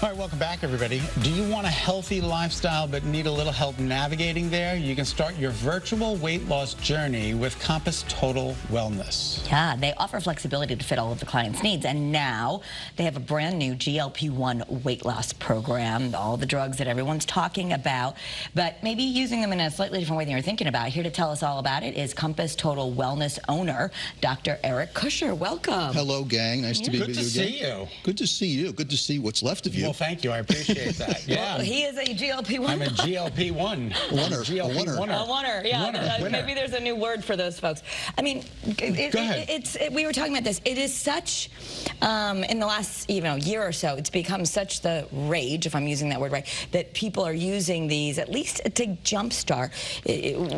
All right, welcome back, everybody. Do you want a healthy lifestyle but need a little help navigating there? You can start your virtual weight loss journey with Compass Total Wellness. Yeah, they offer flexibility to fit all of the clients' needs, and now they have a brand new GLP-1 weight loss program, all the drugs that everyone's talking about, but maybe using them in a slightly different way than you're thinking about. Here to tell us all about it is Compass Total Wellness owner, Dr. Eric Kusher. Welcome. Hello, gang. Nice to be with you again. Good to see you. Good to see you. Good to see what's left of you. Well, thank you. I appreciate that. Yeah. Well, he is a GLP-1. I'm a GLP-1. Winner. Yeah. Winner. Maybe there's a new word for those folks. I mean, Go ahead. we were talking about this. It is such, in the last year or so, it's become such the rage, if I'm using that word right, that people are using these at least to jumpstart.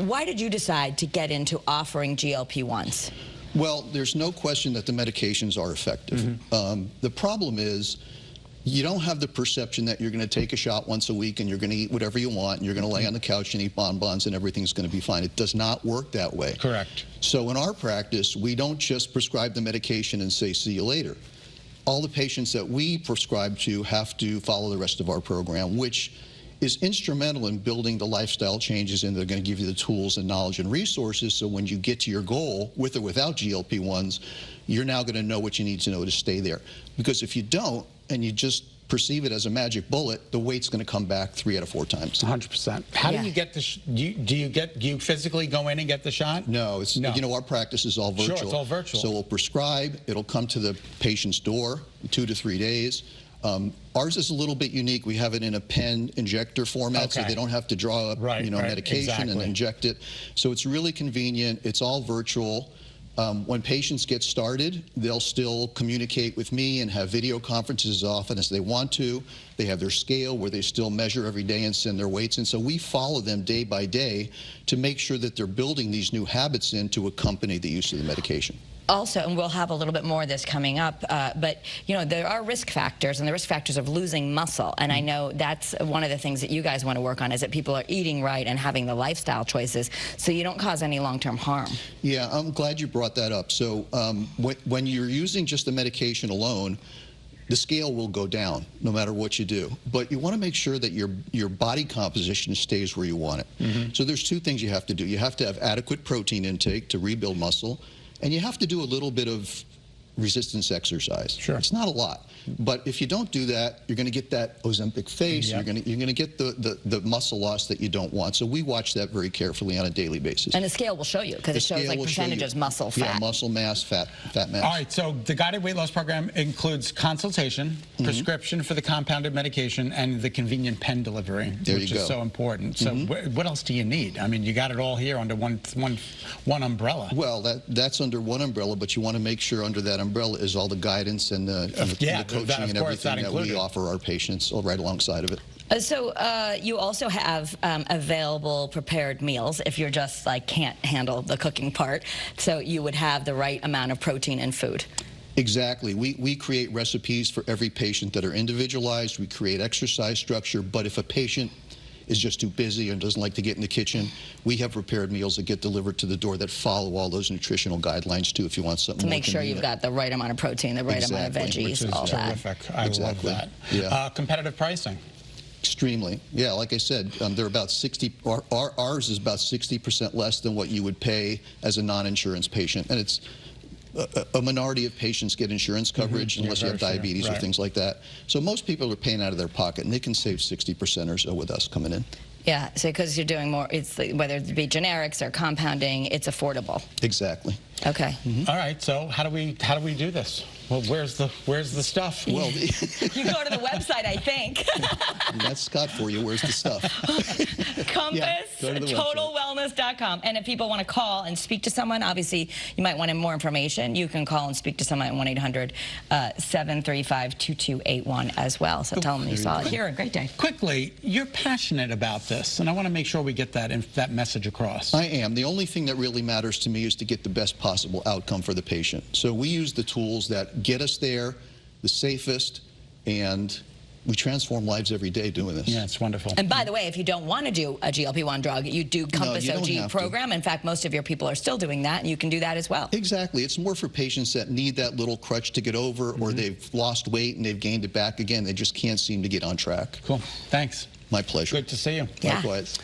Why did you decide to get into offering GLP-1s? Well, there's no question that the medications are effective. The problem is you don't have the perception that you're going to take a shot once a week and you're going to eat whatever you want and you're going to lay on the couch and eat bonbons and everything's going to be fine. It does not work that way. Correct. So in our practice, we don't just prescribe the medication and say, see you later. All the patients that we prescribe to have to follow the rest of our program, which is instrumental in building the lifestyle changes, and they're going to give you the tools and knowledge and resources so when you get to your goal, with or without GLP-1s, you're now going to know what you need to know to stay there. Because if you don't, and you just perceive it as a magic bullet, the weight's going to come back 3 out of 4 times. 100%. How do you get the? Do you physically go in and get the shot? No, it's no. You know, our practice is all virtual. Sure, it's all virtual. So we'll prescribe. It'll come to the patient's door in 2 to 3 days. Ours is a little bit unique. We have it in a pen injector format, so they don't have to draw up medication and inject it. So it's really convenient. It's all virtual. When patients get started, they'll still communicate with me and have video conferences as often as they want to. They have their scale where they still measure every day and send their weights in. So we follow them day by day to make sure that they're building these new habits in to accompany the use of the medication. Also, and we'll have a little bit more of this coming up, but there are risk factors, and the risk factors of losing muscle. And I know that's one of the things that you guys want to work on, is that people are eating right and having the lifestyle choices so you don't cause any long-term harm. Yeah, I'm glad you brought that up. So when you're using just the medication alone, the scale will go down no matter what you do. But you want to make sure that your body composition stays where you want it. So there's 2 things you have to do. You have to have adequate protein intake to rebuild muscle, and you have to do a little bit of resistance exercise. Sure. It's not a lot. But if you don't do that, you're going to get that Ozempic face. You're going to get the muscle loss that you don't want. So we watch that very carefully on a daily basis. And the scale will show you, because it shows like percentages, muscle, fat. Yeah, muscle mass, fat mass. All right, so the guided weight loss program includes consultation, prescription for the compounded medication, and the convenient pen delivery, which is so important. So what else do you need? I mean, you got it all here under one umbrella. Well, that's under one umbrella, but you want to make sure under that umbrella is all the guidance and the coaching and everything that we offer our patients right alongside of it. So you also have available prepared meals if you're just can't handle the cooking part. So you would have the right amount of protein and food. Exactly. We create recipes for every patient that are individualized. We create exercise structure, but if a patient is just too busy and doesn't like to get in the kitchen, we have prepared meals that get delivered to the door that follow all those nutritional guidelines too, if you want something to make sure you've got the right amount of protein, the right amount of veggies, which is all terrific. that. I love that. Yeah. Competitive pricing. Extremely. Yeah, like I said, they're about 60, ours is about 60% less than what you would pay as a non-insurance patient. And it's a minority of patients get insurance coverage unless you have diabetes or things like that. So most people are paying out of their pocket, and they can save 60% or so with us coming in. Yeah, so because you're doing more, it's whether it be generics or compounding, it's affordable. Exactly. Okay. All right. So how do we do this? Well, where's the stuff? Well, you go to the website, I think. That's Scott for you. Where's the stuff? Compass, totalwellness.com. And if people want to call and speak to someone, obviously you might want more information. You can call and speak to someone at 1-800-735-2281 as well. So tell them you saw it here. A great day. Quickly, you're passionate about this, and I want to make sure we get that message across. I am. The only thing that really matters to me is to get the best possible outcome for the patient. So we use the tools that get us there the safest and we transform lives every day doing this. Yeah, it's wonderful. And by the way, if you don't want to do a GLP-1 drug, you do Compass OG program. In fact, most of your people are still doing that, and you can do that as well. Exactly. It's more for patients that need that little crutch to get over, or they've lost weight and they've gained it back again. They just can't seem to get on track. Cool. Thanks. My pleasure. Good to see you. Likewise.